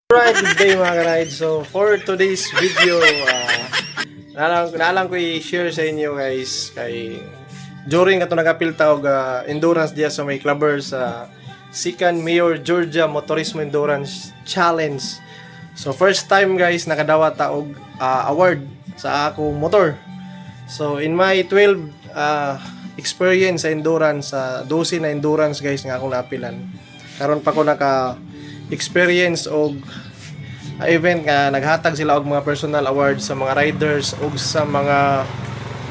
Alright, good day mga ka-ride. So, for today's video, naalang ko i-share sa inyo guys during ato nagapilta og endurance diya sa may clubber sa Second Mayor Georgia Motorismo Endurance Challenge. So, first time guys nakadawat ta og award sa akong motor. So, in my 12 experience sa endurance, sa 12 na endurance guys nga akong naapilan. Karon pa ko experience og event nga naghatag sila og mga personal awards sa mga riders og sa mga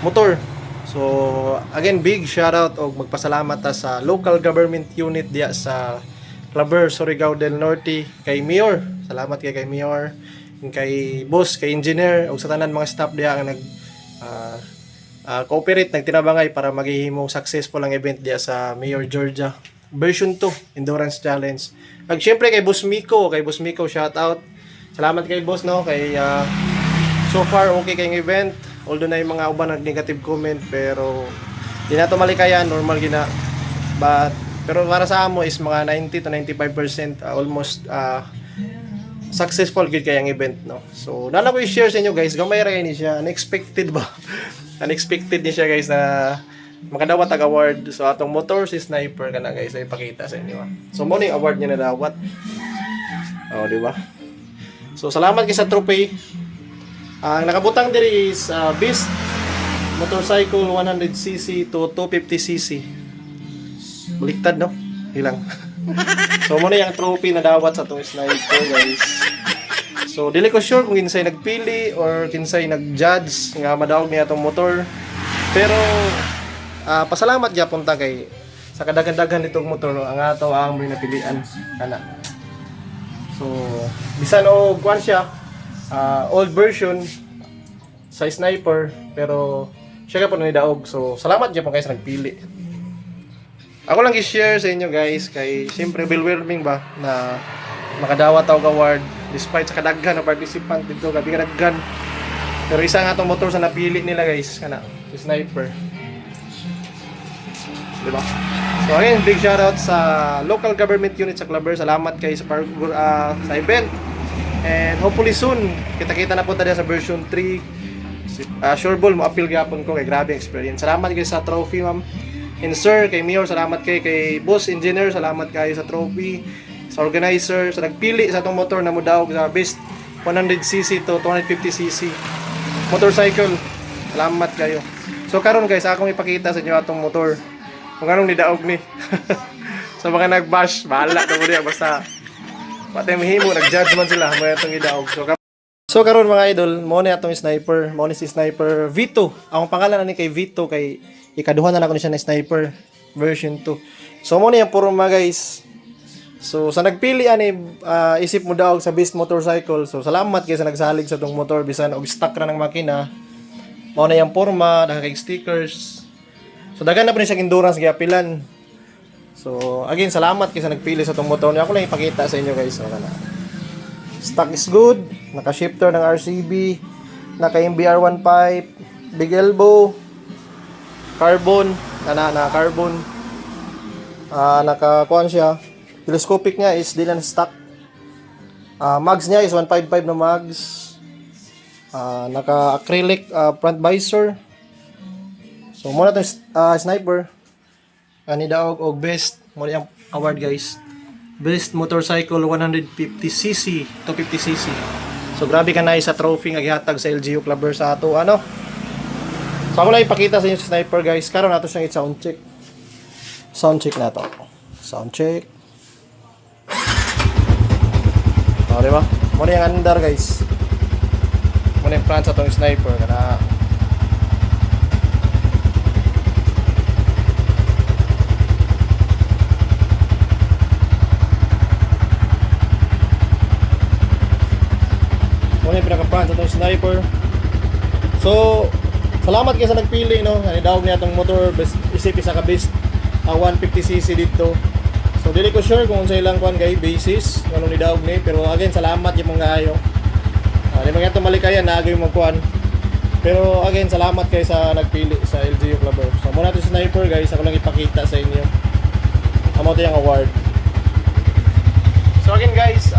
motor. So again, big shout out og magpasalamat ta sa local government unit diya sa Clubber, Surigao del Norte, kay Mayor. Salamat kay Mayor, kay boss, kay engineer og sa tanan mga staff diya nga nag cooperate, nagtinabangay para maghihimo successful ang event diya sa Mayor Georgia version 2 Endurance Challenge. Ag syempre kay Boss Miko, shout out. Salamat kay Boss no, kay so far okay kay ng event. Although na yung mga uban nag negative comment pero di na to malikayan, normal gina. Pero para sa amo is mga 90 to 95% almost successful gid kay ang event no. So nala ko i-share sa inyo guys, gamay ra ni siya, unexpected ba? Unexpected ni siya guys na makadawat ang award. So atong motor si Sniper kana guys ay ipakita sa inyo. So mo ni award niya na dawat. Oh, di ba? So salamat kay sa trophy. Ang nakabutang diri is Beast motorcycle 100cc to 250cc. Baliktad no? Hilang. So mo ni ang trophy na dawat sa tong Sniper guys. So dili ko sure kung kinsay nagpili or kinsay nag-judge nga madawag niya atong motor. Pero pasalamat gyapon ta kay sa kadaghan-daghan nitong motor no, ang ato ang may napilian kana. So bisan og kwan siya old version sa Sniper pero siya ka po ni daog. So salamat gyapon kay sa nagpili. Ako lang i-share sa inyo guys kay siyempre overwhelming ba na makadawat og award despite sa kadaghan na participant dito, gabi kadaghan. Pero isa nga tong motor sa napili nila guys kana, si Sniper. Diba? So again, big shout out sa local government unit sa Clubber. Salamat kay sa sa event. And hopefully soon kita-kita na po tayo sa version 3. Sure ball mo appeal gyapon ko kay grabe experience. Salamat kay sa trophy ma'am. And sir, kay Mayor, salamat kay boss engineer, salamat kayo sa trophy. Sa organizer, sa nagpili sa tong motor na mudawog sa best 100cc to 250cc motorcycle. Salamat kayo. So karon guys, akong ipakita sa inyo atong motor. Kung anong nidaog ni. So mga nag-bash, bahala na mo niya. Basta patay mahimo, nag-judge man sila. May itong nidaog. So karon mga idol, mo ni atong Sniper. Mo ni si Sniper Vito. Akong pangalan na ni kay Vito. Kay ikaduhan na ako ni siya na Sniper version 2. So mo ni ang purma guys. So sa nagpili ani isip mo daog sa best motorcycle. So salamat kay sa nagsalig sa tong motor. Bisan og stock ra ng makina. Mo na yung purma, nakaka stickers. So daghan na po ni siya endurance giapilan. So again, salamat kay sa nagpili sa tong motor. Ako lang ipakita sa inyo guys. Okay na. Stock is good, naka-shifter ng RCB, naka-MBR1 pipe, big elbow, carbon, na carbon. Naka-kuan siya. Telescopic niya is di lang stock. Mags niya is 155 na mags. Naka-acrylic front visor. So muna itong Sniper ani daog og best mo yung award guys, best motorcycle 150cc to 50cc. So grabe ka na sa trophy nga gihatag sa LGU Clubber sa ato ano. So ako lang ipakita sa inyo sa Sniper guys. Karon nato siyang i-sound check na to. Sound check. Diba? Mo na yung andar guys. Mo na yung front sa itong Sniper kana. Muna yung pinaka-front sa itong Sniper. So salamat kayo sa nagpili no. Nanidaog niya itong motor. Isip isa ka best 150cc dito. So dili ko sure kung sa ilang kuan kay basis anong nidaog ni. Pero again, salamat yung mga ayo. Di mga itong malikayan na agay yung magkuan. Pero again, salamat kayo sa nagpili sa LGU Clubber. So muna ito si Sniper guys. Ako lang ipakita sa inyo. Amo ito yung award. So again guys,